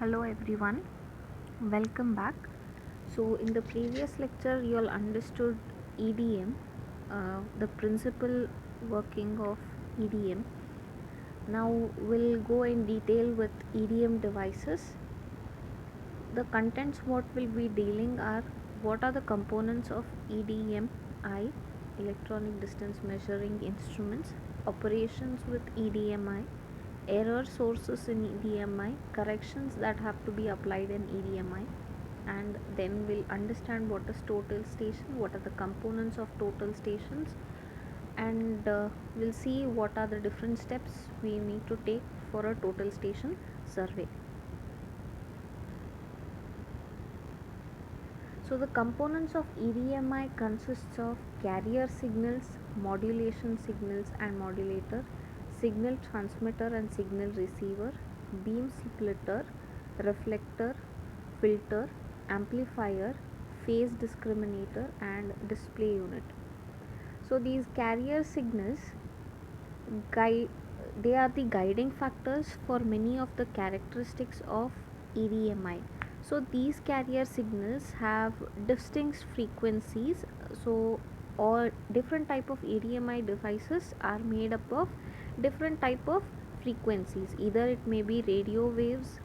Hello everyone, welcome back. So, in the previous lecture, you all understood EDM, the principal working of EDM. Now, we'll go in detail with EDM devices. The contents what we'll be dealing are what are the components of EDMI, electronic distance measuring instruments, operations with EDMI, error sources in EDMI, corrections that have to be applied in EDMI, and then we'll understand what is total station, what are the components of total stations, and we'll see what are the different steps we need to take for a total station survey. So the components of EDMI consists of carrier signals, modulation signals and modulator, signal transmitter and signal receiver, beam splitter, reflector, filter, amplifier, phase discriminator and display unit. So these carrier signals guide, they are the guiding factors for many of the characteristics of EDMI. So these carrier signals have distinct frequencies. So all different type of EDMI devices are made up of different type of frequencies. Either it may be radio waves,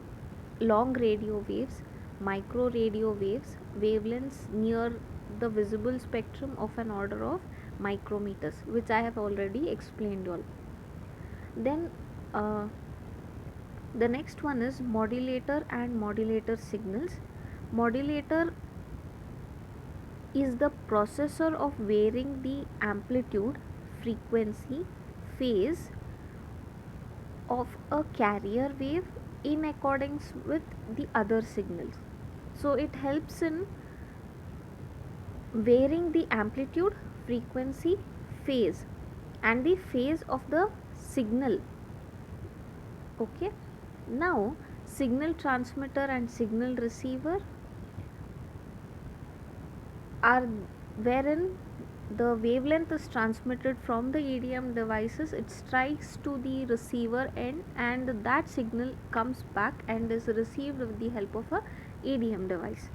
long radio waves, micro radio waves, wavelengths near the visible spectrum of an order of micrometers, which I have already explained all. Then the next one is modulator and modulator signals. Modulator is the processor of varying the amplitude, frequency, phase of a carrier wave in accordance with the other signals. So it helps in varying the amplitude, frequency, phase and the phase of the signal. Okay. Now signal transmitter and signal receiver are wherein the wavelength is transmitted from the EDM devices, it strikes to the receiver end and that signal comes back and is received with the help of a EDM device.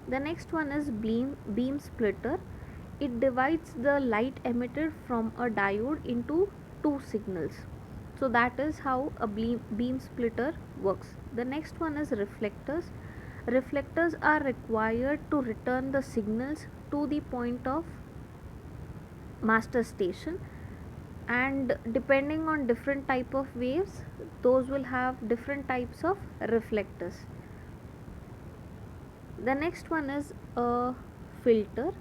The next one is beam splitter. It divides the light emitted from a diode into two signals. So that is how a beam splitter works. The next one is reflectors. Reflectors are required to return the signals to the point of master station, and depending on different type of waves, those will have different types of reflectors. The next one is a filter.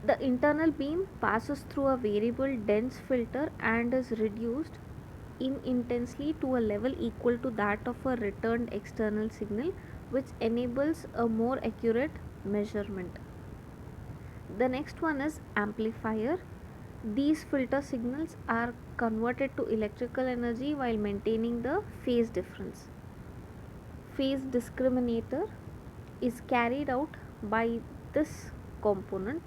The internal beam passes through a variable dense filter and is reduced in intensely to a level equal to that of a returned external signal, which enables a more accurate measurement. The next one is amplifier. These filter signals are converted to electrical energy while maintaining the phase difference. Phase discriminator is carried out by this component,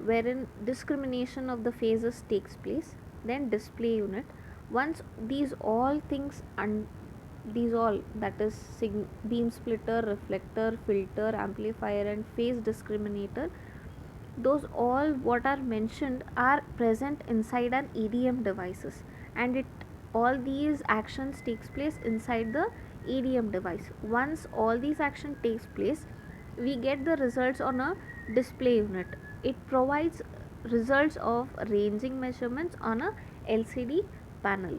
wherein discrimination of the phases takes place. Then display unit. Once these all things and these all, that is beam splitter, reflector, filter, amplifier and phase discriminator, those all what are mentioned are present inside an EDM devices, and it all these actions takes place inside the EDM device. Once all these action takes place, we get the results on a display unit. It provides results of ranging measurements on a LCD panel.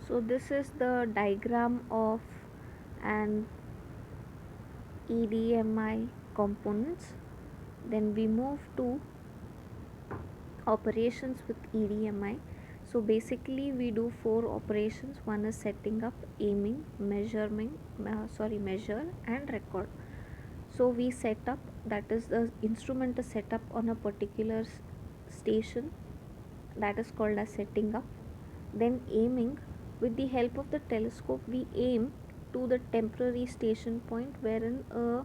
So this is the diagram of an EDMI components. Then we move to operations with EDMI. So basically we do four operations. One is setting up, aiming, measure and record. So we set up, that is the instrument is set up on a particular station, that is called as setting up. Then aiming, with the help of the telescope we aim to the temporary station point wherein a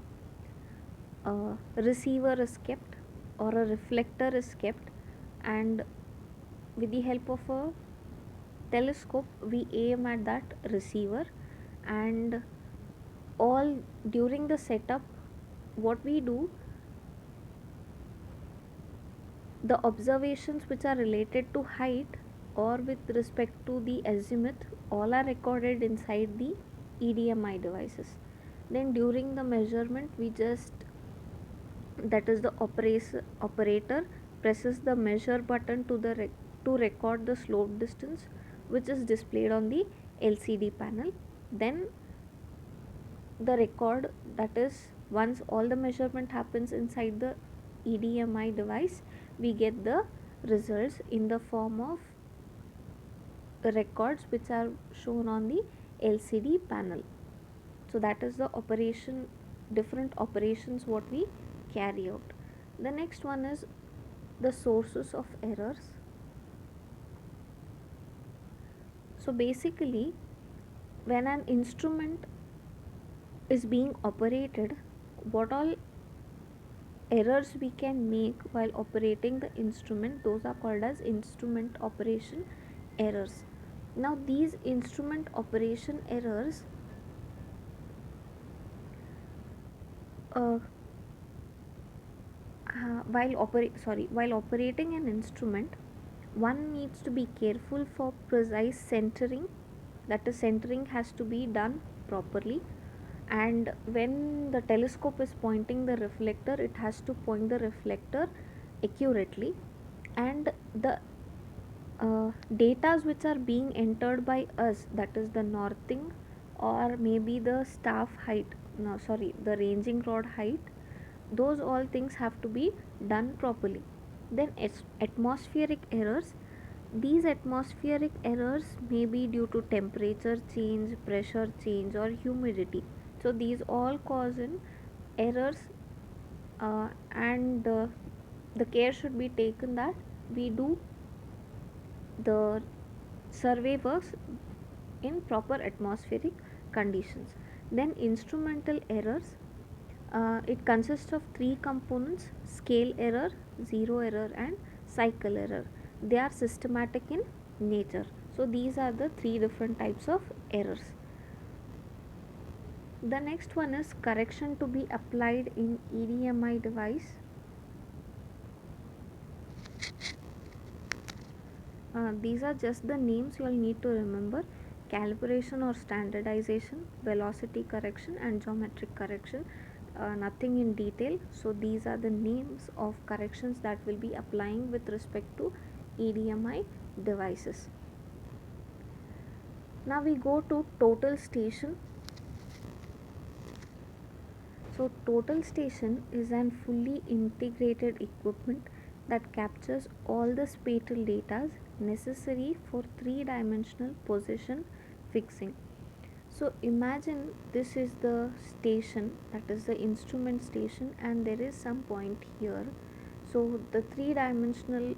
receiver is kept or a reflector is kept, and with the help of a telescope we aim at that receiver, and all during the setup what we do, the observations which are related to height or with respect to the azimuth all are recorded inside the EDMI devices. Then during the measurement we just, that is the operator presses the measure button to to record the slope distance which is displayed on the LCD panel. Then the record, that is once all the measurement happens inside the EDMI device, we get the results in the form of records which are shown on the LCD panel. So that is the operation, different operations what we carry out. The next one is the sources of errors. So basically, when an instrument is being operated, what all errors we can make while operating the instrument, those are called as instrument operation errors. Now these instrument operation errors, uh, while operating an instrument, one needs to be careful for precise centering, that is centering has to be done properly. And when the telescope is pointing the reflector, it has to point the reflector accurately. And the datas which are being entered by us, that is the northing or maybe the staff height, no sorry, the ranging rod height, those all things have to be done properly. Then atmospheric errors, these atmospheric errors may be due to temperature change, pressure change or humidity. So these all cause in errors, and the care should be taken that we do the survey works in proper atmospheric conditions. Then instrumental errors, it consists of three components: scale error, zero error and cycle error. They are systematic in nature. So these are the three different types of errors. The next one is correction to be applied in EDMI device. These are just the names you will need to remember: calibration or standardization, velocity correction and geometric correction. Nothing in detail. So these are the names of corrections that will be applying with respect to EDMI devices. Now we go to total station. So total station is an fully integrated equipment that captures all the spatial data necessary for three-dimensional position fixing. So imagine this is the station, that is the instrument station, and there is some point here. So the three-dimensional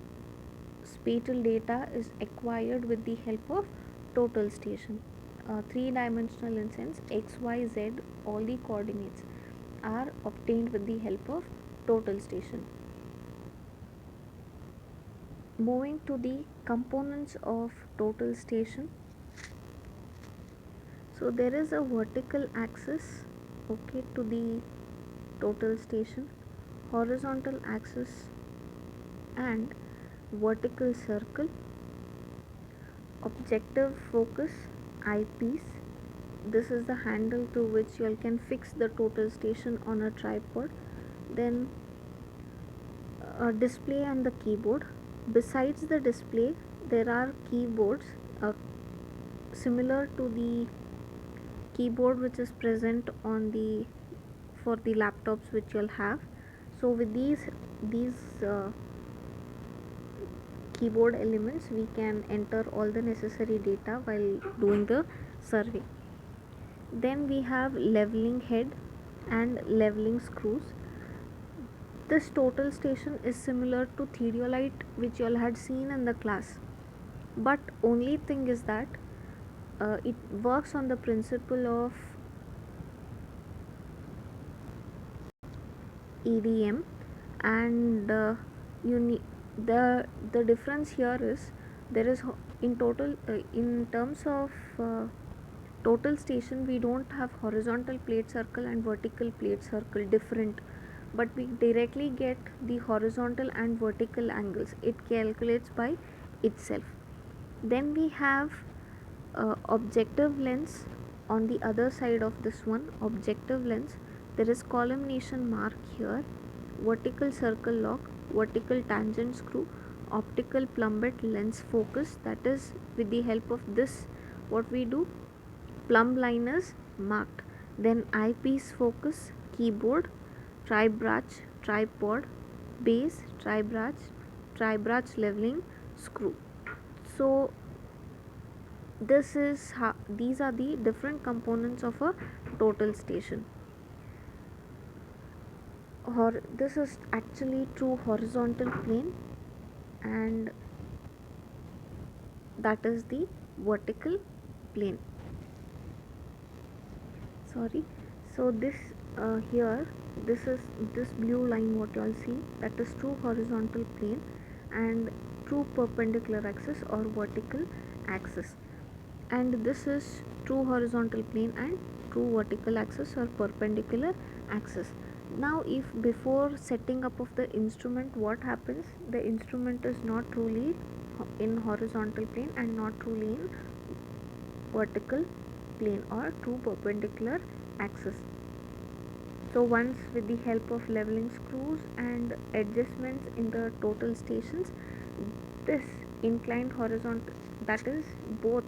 spatial data is acquired with the help of total station. Three-dimensional in sense x, y, z, all the coordinates are obtained with the help of total station. Moving to the components of total station. So there is a vertical axis, okay, to the total station, horizontal axis and vertical circle, objective focus, eyepiece. This is the handle to which you can fix the total station on a tripod. Then a display and the keyboard. Besides the display, there are keyboards similar to the keyboard which is present on the for the laptops which you'll have. So with these keyboard elements we can enter all the necessary data while doing the survey. Then we have leveling head and leveling screws. This total station is similar to theodolite which you all had seen in the class, but only thing is that it works on the principle of EDM, and the difference here is there is In terms of total station, we don't have horizontal plate circle and vertical plate circle different, but we directly get the horizontal and vertical angles. It calculates by itself. Then we have objective lens. On the other side of this one, objective lens, there is collimation mark here, vertical circle lock, vertical tangent screw, optical plummet lens focus. That is, with the help of this, what we do, plumb line is marked. Then eyepiece focus, keyboard, tri-brach, tripod, base, tri-brach leveling screw. So these are the different components of a total station. This is actually true horizontal plane, and that is the vertical plane. Sorry. So this here, this blue line, what you all see, that is true horizontal plane and true perpendicular axis or vertical axis, and this is true horizontal plane and true vertical axis or perpendicular axis. Now if before setting up of the instrument, what happens, the instrument is not truly in horizontal plane and not truly in vertical plane or true perpendicular axis. So once, with the help of leveling screws and adjustments in the total stations, this inclined horizontal, that is both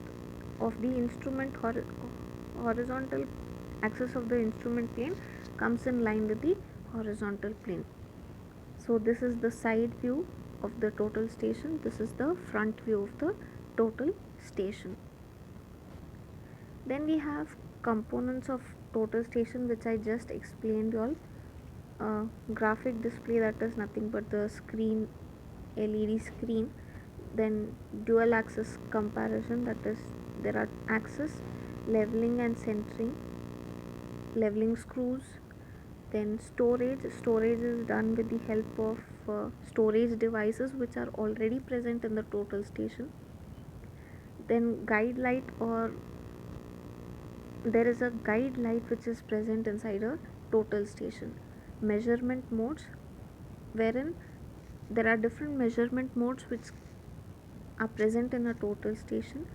of the instrument horizontal axis of the instrument plane, comes in line with the horizontal plane. So this is the side view of the total station, this is the front view of the total station. Then we have components of total station, which I just explained you all. Graphic display, that is nothing but the screen, LED screen. Then dual axis comparison, that is there are axis, leveling and centering, leveling screws. Then storage is done with the help of storage devices which are already present in the total station. Then guide light, or there is a guide light which is present inside a total station. Measurement modes, wherein there are different measurement modes which are present in a total station.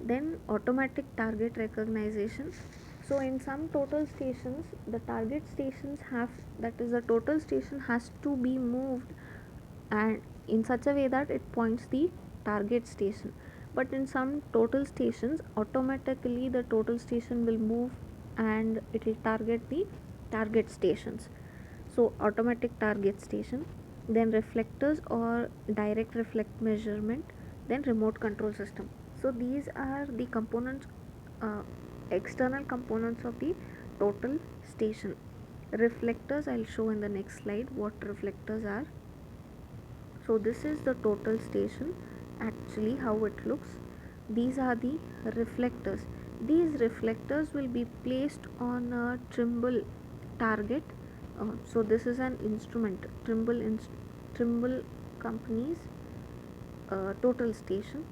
Then automatic target recognition. So in some total stations, the target stations have, that is the total station has to be moved and in such a way that it points the target station, but in some total stations automatically the total station will move and it will target the target stations. So automatic target station, then reflectors or direct reflect measurement, then remote control system. So these are the components, uh, external components of the total station. Reflectors, I'll show in the next slide what reflectors are. So this is the total station, actually how it looks. These are the reflectors. These reflectors will be placed on a Trimble target. So this is an instrument, Trimble company's total station.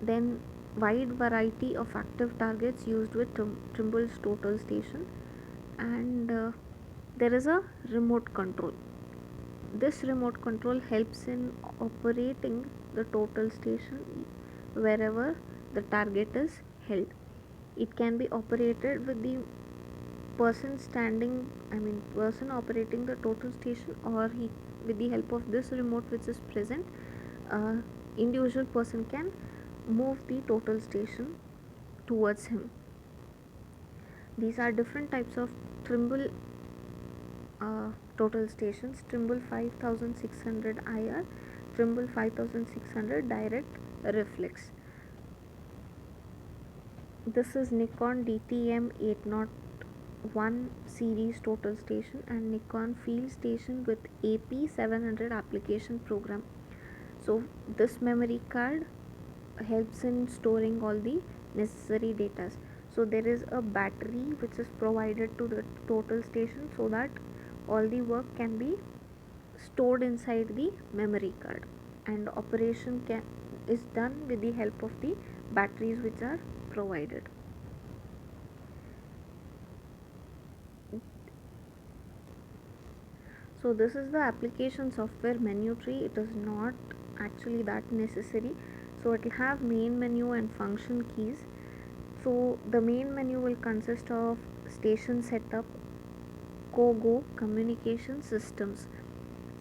Then wide variety of active targets used with Trimble's total station, and there is a remote control. This remote control helps in operating the total station wherever the target is held. It can be operated with the person operating the total station, or he, with the help of this remote which is present, individual person can move the total station towards him. These are different types of Trimble total stations: Trimble 5600 IR, Trimble 5600 direct reflex. This is Nikon DTM 801 series total station and Nikon field station with AP700 application program. So this memory card helps in storing all the necessary data. So there is a battery which is provided to the total station so that all the work can be stored inside the memory card, and operation can is done with the help of the batteries which are provided. So this is the application software menu tree. It is not actually that necessary. So it will have main menu and function keys. So the main menu will consist of station setup, COGO, communication systems.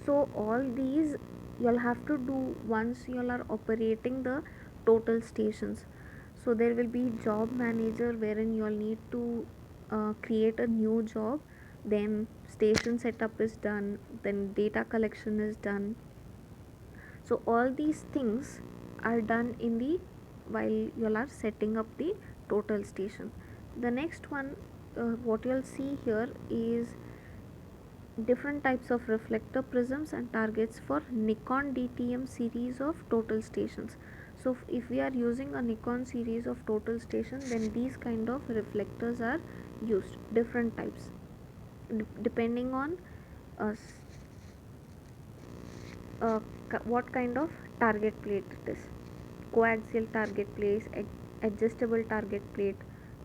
So all these you'll have to do once you are operating the total stations. So there will be job manager wherein you'll need to create a new job, then station setup is done, then data collection is done. So all these things are done in the while you are setting up the total station. The next one, what you'll see here is different types of reflector prisms and targets for Nikon DTM series of total stations. So if we are using a Nikon series of total station, then these kind of reflectors are used, different types, depending on uh, what kind of target plate it is: coaxial target plate, adjustable target plate,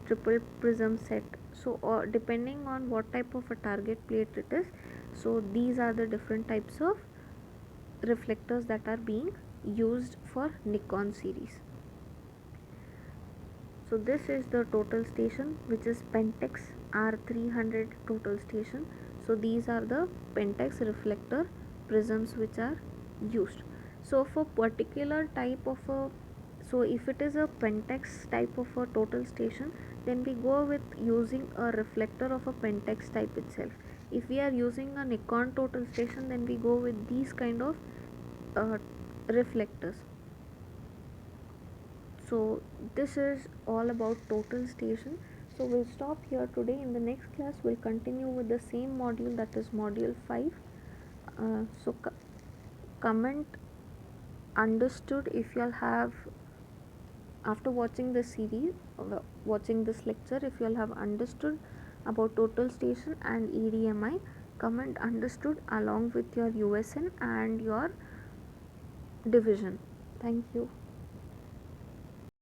triple prism set. So depending on what type of a target plate it is, so these are the different types of reflectors that are being used for Nikon series. So this is the total station, which is Pentax R300 total station. So these are the Pentax reflector prisms which are used. So for particular type of a, so if it is a Pentax type of a total station, then we go with using a reflector of a Pentax type itself. If we are using a Nikon total station, then we go with these kind of uh, reflectors. So this is all about total station. So we'll stop here today. In the next class we'll continue with the same module, that is module 5. Comment understood if you all have, after watching this series, watching this lecture, if you all have understood about total station and EDMI, comment understood along with your USN and your division. Thank you.